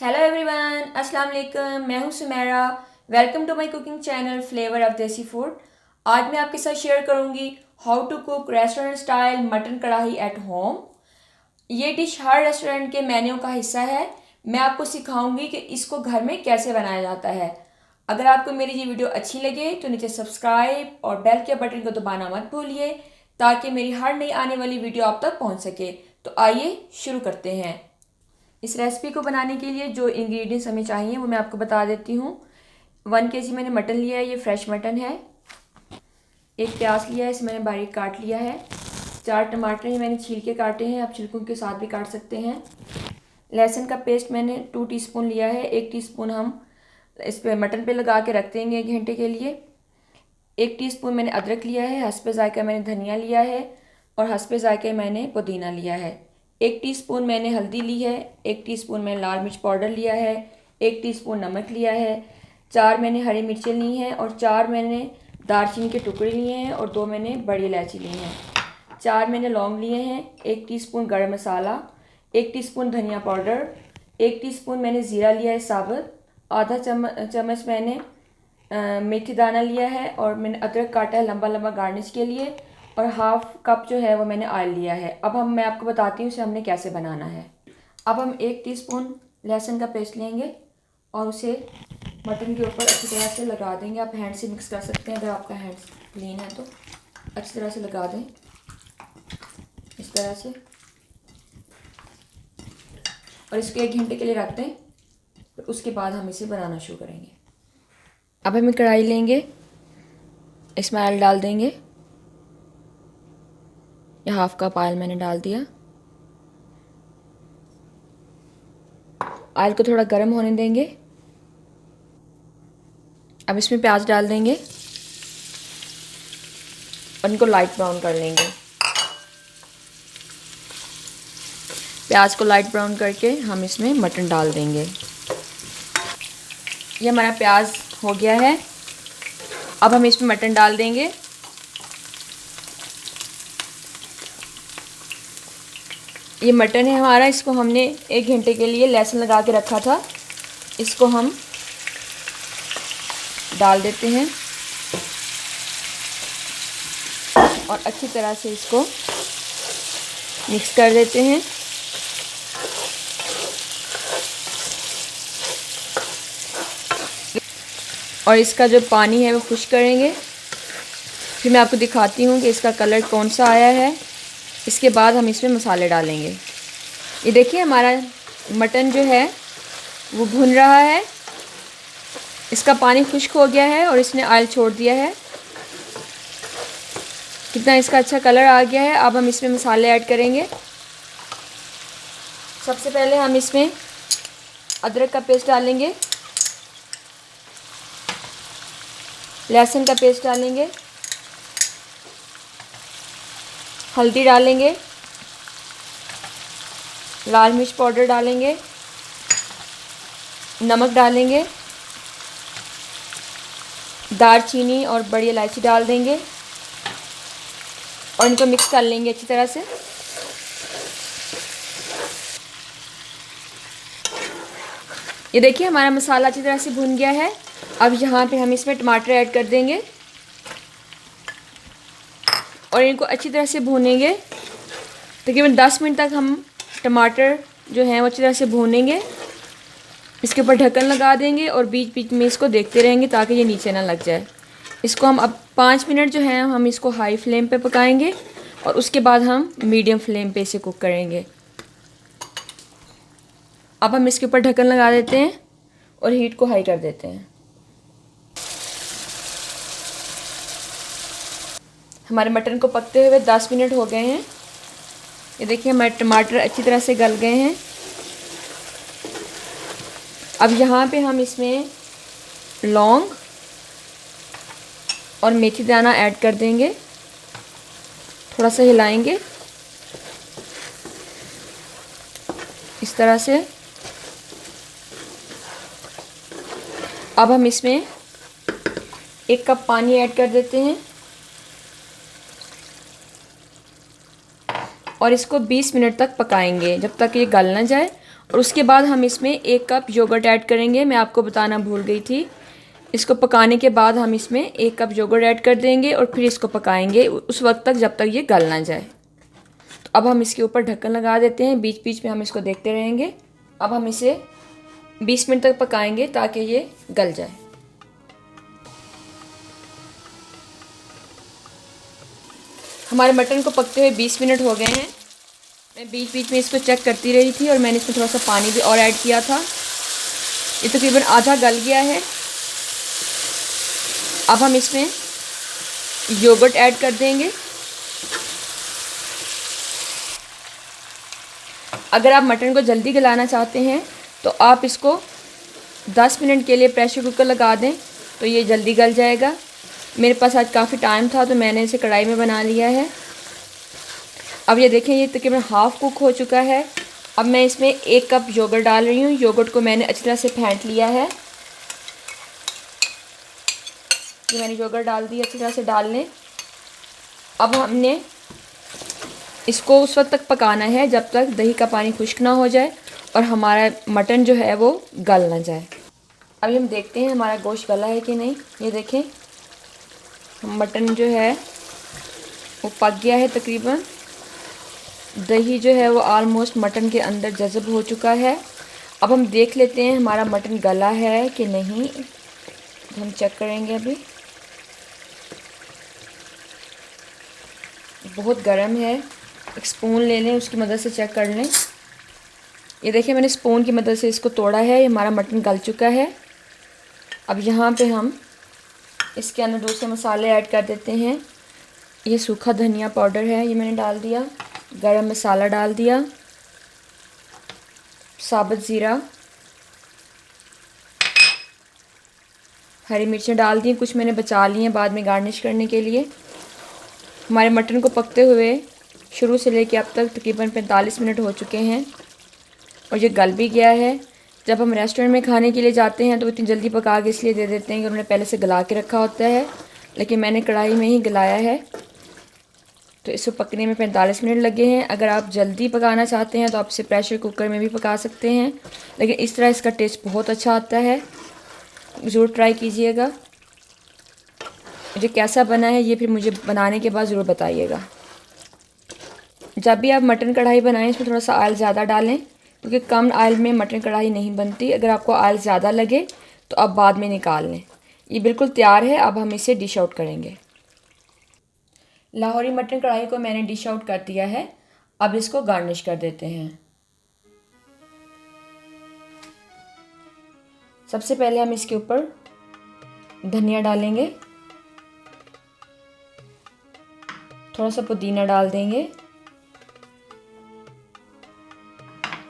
Hello everyone, अस्सलाम वालेकुम। मैं हूं Sumera. Welcome to my cooking channel flavour of desi food. आज मैं आपके साथ शेयर करूंगी how to cook restaurant style mutton kadai at home. ये डिश हर रेस्टोरेंट के मेन्यू का हिस्सा है। मैं आपको सिखाऊंगी कि इसको घर में कैसे बनाया जाता है। अगर आपको मेरी ये वीडियो अच्छी लगे तो नीचे सब्सक्राइब और बेल के बटन को दबाना मत भूलिए ताकि मेरी हर नई आने वाली वीडियो आप तक पहुंच सके। तो आइए शुरू करते हैं। इस रेसिपी को बनाने के लिए जो इंग्रेडिएंट्स हमें चाहिए वो मैं आपको बता देती हूँ। 1 kg मैंने मटन लिया है, ये फ्रेश मटन है। एक प्याज लिया है, इसे मैंने बारीक काट लिया है। 4 टमाटर ये मैंने छील के काटे हैं, आप छिलकों के साथ भी काट सकते हैं। लहसुन का पेस्ट मैंने 2 टीस्पून लिया है। 1 टीस्पून हम इस पे मटन पे लगा के रख देंगे 1 घंटे के लिए। 1 टीस्पून मैंने अदरक लिया है। हस्बे ज़ायक़ा मैंने धनिया लिया है और हस्बे ज़ायक़ा मैंने पुदीना लिया है। 1 टीस्पून मैंने हल्दी ली है। 1 टीस्पून मैंने लाल मिर्च पाउडर लिया है। 1 टीस्पून नमक लिया है। 4 मैंने हरी मिर्चें ली हैं और 4 मैंने दालचीनी के टुकड़े लिए हैं और 2 मैंने बड़ी इलायची ली हैं। 4 मैंने लौंग लिए हैं। 1 टीस्पून गरम मसाला। 1 टीस्पून धनिया पाउडर। 1 टीस्पून मैंने ज़ीरा लिया है साबुत। आधा चम्मच मैंने मेथी दाना लिया है और मैंने अदरक काटा है लंबा लंबा गार्निश के लिए। और हाफ कप जो है वो मैंने ऑयल लिया है। अब मैं आपको बताती हूँ इसे हमने कैसे बनाना है। अब हम 1 टीस्पून लहसुन का पेस्ट लेंगे और उसे मटन के ऊपर अच्छी तरह से लगा देंगे। आप हैंड से मिक्स कर सकते हैं, अगर आपका हैंड क्लीन है तो अच्छी तरह से लगा दें इस तरह से। और इसको 1 घंटे के लिए रख दें, तो उसके बाद हम इसे बनाना शुरू करेंगे। अब हम कढ़ाई लेंगे, इसमें ऑयल डाल देंगे। या हाफ कप ऑयल मैंने डाल दिया। ऑयल को थोड़ा गर्म होने देंगे। अब इसमें प्याज डाल देंगे और इनको लाइट ब्राउन कर लेंगे। प्याज को लाइट ब्राउन करके हम इसमें मटन डाल देंगे। ये हमारा प्याज हो गया है। अब हम इसमें मटन डाल देंगे। ये मटन है हमारा, इसको हमने 1 घंटे के लिए लहसुन लगा के रखा था। इसको हम डाल देते हैं और अच्छी तरह से इसको मिक्स कर देते हैं। और इसका जो पानी है वो खुश्क करेंगे। फिर मैं आपको दिखाती हूँ कि इसका कलर कौन सा आया है। इसके बाद हम इसमें मसाले डालेंगे। ये देखिए हमारा मटन जो है वो भुन रहा है। इसका पानी खुश्क हो गया है और इसने ऑयल छोड़ दिया है। कितना इसका अच्छा कलर आ गया है। अब हम इसमें मसाले ऐड करेंगे। सबसे पहले हम इसमें अदरक का पेस्ट डालेंगे, लहसुन का पेस्ट डालेंगे, हल्दी डालेंगे, लाल मिर्च पाउडर डालेंगे, नमक डालेंगे, दालचीनी और बड़ी इलायची डाल देंगे और इनको मिक्स कर लेंगे अच्छी तरह से। ये देखिए हमारा मसाला अच्छी तरह से भुन गया है। अब यहाँ पे हम इसमें टमाटर ऐड कर देंगे और इनको अच्छी तरह से भूनेंगे। तकरीबन 10 मिनट तक हम टमाटर जो हैं वो अच्छी तरह से भूनेंगे। इसके ऊपर ढक्कन लगा देंगे और बीच बीच में इसको देखते रहेंगे ताकि ये नीचे ना लग जाए। इसको हम अब 5 मिनट जो हैं हम इसको हाई फ्लेम पे पकाएंगे और उसके बाद हम मीडियम फ्लेम पे इसे कुक करेंगे। अब हम इसके ऊपर ढक्कन लगा देते हैं और हीट को हाई कर देते हैं। हमारे मटन को पकते हुए 10 मिनट हो गए हैं। ये देखिए हमारे टमाटर अच्छी तरह से गल गए हैं। अब यहाँ पे हम इसमें लौंग और मेथी दाना ऐड कर देंगे। थोड़ा सा हिलाएंगे इस तरह से। अब हम इसमें 1 कप पानी ऐड कर देते हैं और इसको 20 मिनट तक पकाएंगे जब तक ये गल ना जाए और उसके बाद हम इसमें 1 कप योगर्ट ऐड करेंगे। मैं आपको बताना भूल गई थी। इसको पकाने के बाद हम इसमें 1 कप योगर्ट ऐड कर देंगे और फिर इसको पकाएंगे उस वक्त तक जब तक ये गल ना जाए। तो अब हम इसके ऊपर ढक्कन लगा देते हैं, बीच बीच में हम इसको देखते रहेंगे। अब हम इसे 20 मिनट तक पकाएंगे ताकि ये गल जाए। हमारे मटन को पकते हुए 20 मिनट हो गए हैं। मैं बीच बीच में इसको चेक करती रही थी और मैंने इसमें थोड़ा सा पानी भी और ऐड किया था। ये तकरीबन आधा गल गया है। अब हम इसमें योगर्ट ऐड कर देंगे। अगर आप मटन को जल्दी गलाना चाहते हैं तो आप इसको 10 मिनट के लिए प्रेशर कुकर लगा दें तो ये जल्दी गल जाएगा। मेरे पास आज काफ़ी टाइम था तो मैंने इसे कढ़ाई में बना लिया है। अब ये देखें, ये तकरीबन हाफ़ कुक हो चुका है। अब मैं इसमें 1 कप योगर्ट डाल रही हूँ। योगर्ट को मैंने अच्छी तरह से फेंट लिया है। ये मैंने योगर्ट डाल दी, अच्छी तरह से डाल लें। अब हमने इसको उस वक्त तक पकाना है जब तक दही का पानी खुश्क ना हो जाए और हमारा मटन जो है वो गल ना जाए। अभी हम देखते हैं हमारा गोश्त गला है कि नहीं। ये देखें, मटन जो है वो पक गया है तकरीबन। दही जो है वो आलमोस्ट मटन के अंदर जज़ब हो चुका है। अब हम देख लेते हैं हमारा मटन गला है कि नहीं। हम चेक करेंगे। अभी बहुत गर्म है। एक स्पून ले लें, उसकी मदद से चेक कर लें। ये देखिए, मैंने स्पून की मदद से इसको तोड़ा है। हमारा मटन गल चुका है। अब यहाँ पे हम इसके अंदर दूसरे मसाले ऐड कर देते हैं। ये सूखा धनिया पाउडर है, ये मैंने डाल दिया। गरम मसाला डाल दिया। साबुत ज़ीरा, हरी मिर्चें डाल दी। कुछ मैंने बचा ली हैं बाद में गार्निश करने के लिए। हमारे मटन को पकते हुए शुरू से लेके अब तक तकरीबन 45 मिनट हो चुके हैं और ये गल भी गया है। जब हम रेस्टोरेंट में खाने के लिए जाते हैं तो इतनी जल्दी पका के इसलिए दे देते हैं कि उन्होंने पहले से गला के रखा होता है, लेकिन मैंने कढ़ाई में ही गलाया है तो इसको पकने में 45 मिनट लगे हैं। अगर आप जल्दी पकाना चाहते हैं तो आप इसे प्रेशर कुकर में भी पका सकते हैं, लेकिन इस तरह इसका टेस्ट बहुत अच्छा आता है। ज़रूर ट्राई कीजिएगा। मुझे कैसा बना है ये फिर मुझे बनाने के बाद ज़रूर बताइएगा। जब भी आप मटन कढ़ाई बनाएं इसमें थोड़ा सा ऑयल ज़्यादा डालें, क्योंकि कम ऑयल में मटन कढ़ाई नहीं बनती। अगर आपको ऑयल ज़्यादा लगे तो आप बाद में निकाल लें। ये बिल्कुल तैयार है। अब हम इसे डिश आउट करेंगे। लाहौरी मटन कढ़ाई को मैंने डिश आउट कर दिया है। अब इसको गार्निश कर देते हैं। सबसे पहले हम इसके ऊपर धनिया डालेंगे, थोड़ा सा पुदीना डाल देंगे,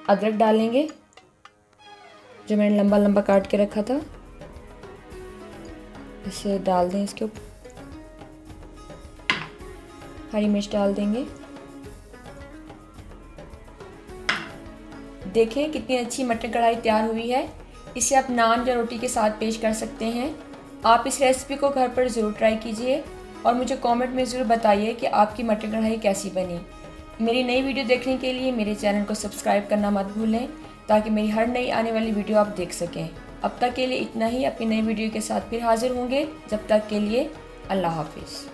अदरक डालेंगे जो मैंने लंबा लंबा काट के रखा था, इसे डाल दें इसके ऊपर। हरी मिर्च डाल देंगे। देखें कितनी अच्छी मटन कढ़ाई तैयार हुई है। इसे आप नान या रोटी के साथ पेश कर सकते हैं। आप इस रेसिपी को घर पर ज़रूर ट्राई कीजिए और मुझे कमेंट में ज़रूर बताइए कि आपकी मटन कढ़ाई कैसी बनी। मेरी नई वीडियो देखने के लिए मेरे चैनल को सब्सक्राइब करना मत भूलें ताकि मेरी हर नई आने वाली वीडियो आप देख सकें। अब तक के लिए इतना ही। अपनी नई वीडियो के साथ फिर हाजिर होंगे। जब तक के लिए अल्लाह हाफिज़।